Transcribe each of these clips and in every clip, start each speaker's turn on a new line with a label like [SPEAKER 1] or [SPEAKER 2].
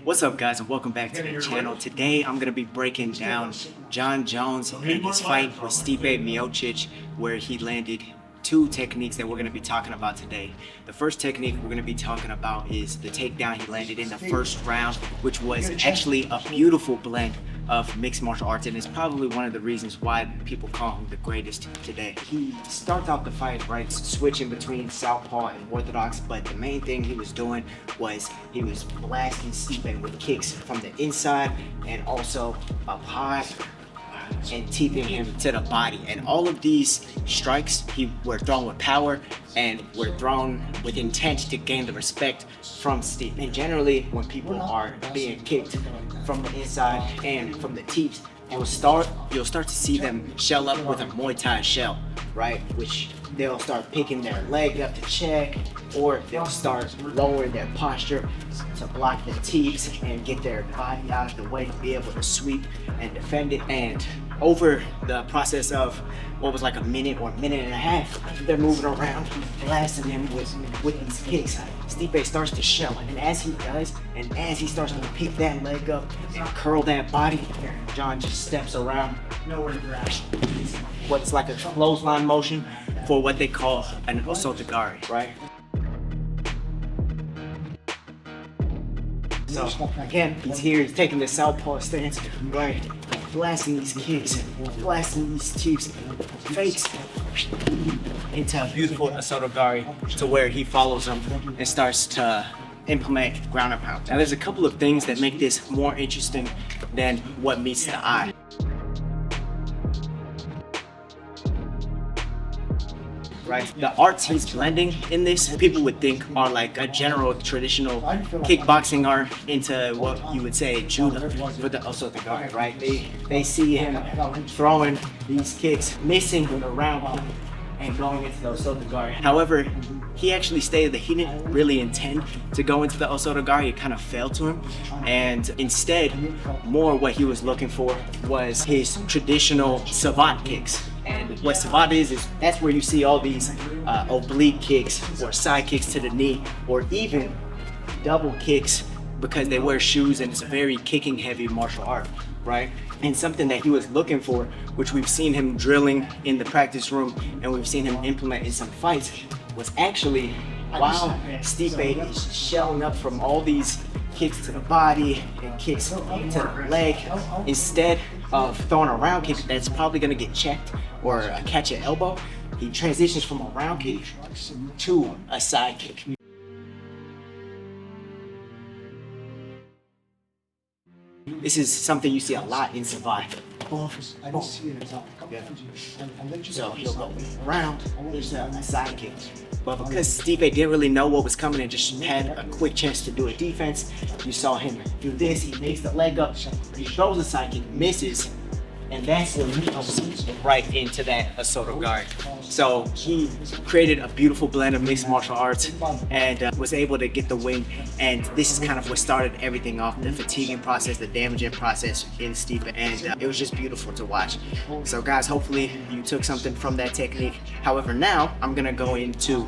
[SPEAKER 1] What's up, guys, and welcome back to the channel. Today I'm going to be breaking down Jon Jones and his fight with Stipe Miocic, where he landed two techniques that we're going to be talking about today. The first technique we're going to be talking about is the takedown he landed in the first round, which was actually a beautiful blend of mixed martial arts, and it's probably one of the reasons why people call him the greatest today. He starts out the fight, right, switching between southpaw and orthodox, but the main thing he was doing was he was blasting Stipe with kicks from the inside and also up high and teeping him to the body. And all of these strikes were thrown with power and were thrown with intent to gain the respect from Stipe. And generally, when people are being kicked from the inside and from the teeth, you'll start to see them shell up with a Muay Thai shell, right? Which they'll start picking their leg up to check, or they'll start lowering their posture to block the teeth and get their body out of the way to be able to sweep and defend it. And over the process of what was like a minute or a minute and a half, they're moving around, blasting him with these kicks. Stipe starts to shell, and as he does, and as he starts to pick that leg up and curl that body, Jon just steps around what's like a clothesline motion for what they call an Osoto Gari, right? So again, he's here, he's taking the southpaw stance, right? Blasting these kicks, blasting these teeps, fakes into a beautiful Osoto Gari, to where he follows them and starts to implement ground and pound. Now there's a couple of things that make this more interesting than what meets the eye. Right? The arts he's blending in this, people would think are like a general traditional kickboxing art into what you would say judo with the Osoto Gari, right? They see him throwing these kicks, missing with a round kick and going into the Osoto Gari. However, he actually stated that he didn't really intend to go into the Osoto Gari. It kind of fell to him, and instead, more what he was looking for was his traditional savate kicks. And what savate is that's where you see all these oblique kicks or side kicks to the knee, or even double kicks, because they wear shoes and it's a very kicking heavy martial art, right? And something that he was looking for, which we've seen him drilling in the practice room and we've seen him implement in some fights, was actually while Stipe is shelling up from all these kicks to the body and kicks to the leg, instead of throwing a round kick that's probably going to get checked or catch an elbow, he transitions from a round kick to a side kick. This is something you see a lot in savate. So he'll go around, there's a side kick. But because Stipe didn't really know what was coming and just had a quick chance to do a defense, you saw him do this. He makes the leg up, he throws a side kick, misses, and that's when he goes right into that Osoto Gari. So he created a beautiful blend of mixed martial arts and was able to get the win. And this is kind of what started everything off, the fatiguing process, the damaging process in Stipe, and it was just beautiful to watch. So guys, hopefully you took something from that technique. However, now I'm gonna go into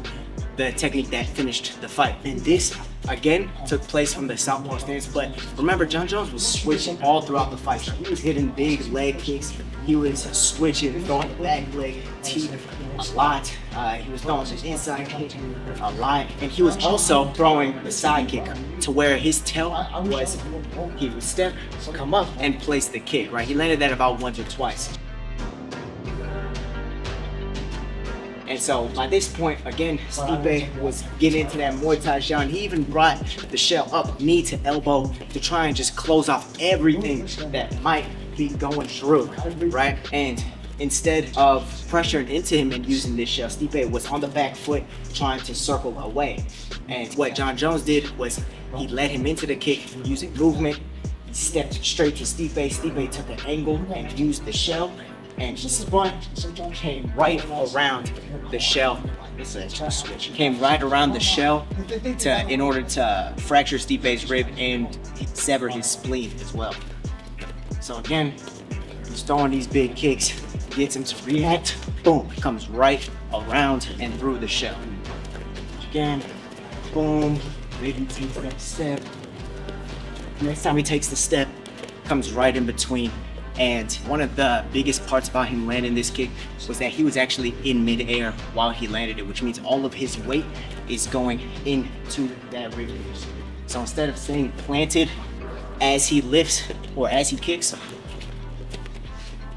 [SPEAKER 1] the technique that finished the fight. And this, again, took place from the southpaw stance, but remember, Jon Jones was switching all throughout the fight. So he was hitting big leg kicks, he was switching, throwing the back leg, teeth a lot. He was throwing his inside kick a lot, and he was also throwing the side kick to where his tail was, he would step, come up, and place the kick, right? He landed that about once or twice. And so by this point, again, Stipe was getting into that Muay Thai shell, and he even brought the shell up knee to elbow to try and just close off everything that might be going through, right? And instead of pressuring into him and using this shell, Stipe was on the back foot trying to circle away. And what Jon Jones did was he led him into the kick using movement. He stepped straight to Stipe. Stipe took an angle and used the shell, and he spun, came right around the shell. This is a switch. Came right around the shell in order to fracture Stipe's rib and sever his spleen as well. So again, he's throwing these big kicks, gets him to react, boom, comes right around and through the shell. Again, boom, maybe take that step, Next time he takes the step, comes right in between. And one of the biggest parts about him landing this kick was that he was actually in midair while he landed it, which means all of his weight is going into that rib cage. So instead of staying planted as he lifts or as he kicks,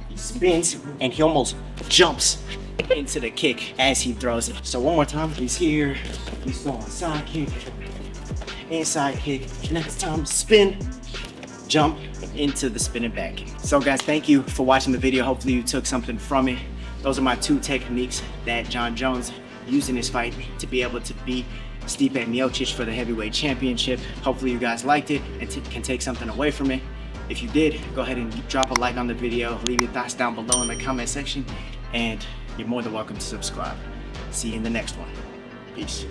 [SPEAKER 1] he spins and he almost jumps into the kick as he throws it. So one more time, he's here, he's throwing side kick, inside kick, next time spin, jump into the spinning back kick. So guys, thank you for watching the video. Hopefully you took something from it. Those are my 2 techniques that Jon Jones used in this fight to be able to beat Stipe Miocic for the heavyweight championship. Hopefully you guys liked it and can take something away from it. If you did, go ahead and drop a like on the video, leave your thoughts down below in the comment section, and you're more than welcome to subscribe. See you in the next one. Peace.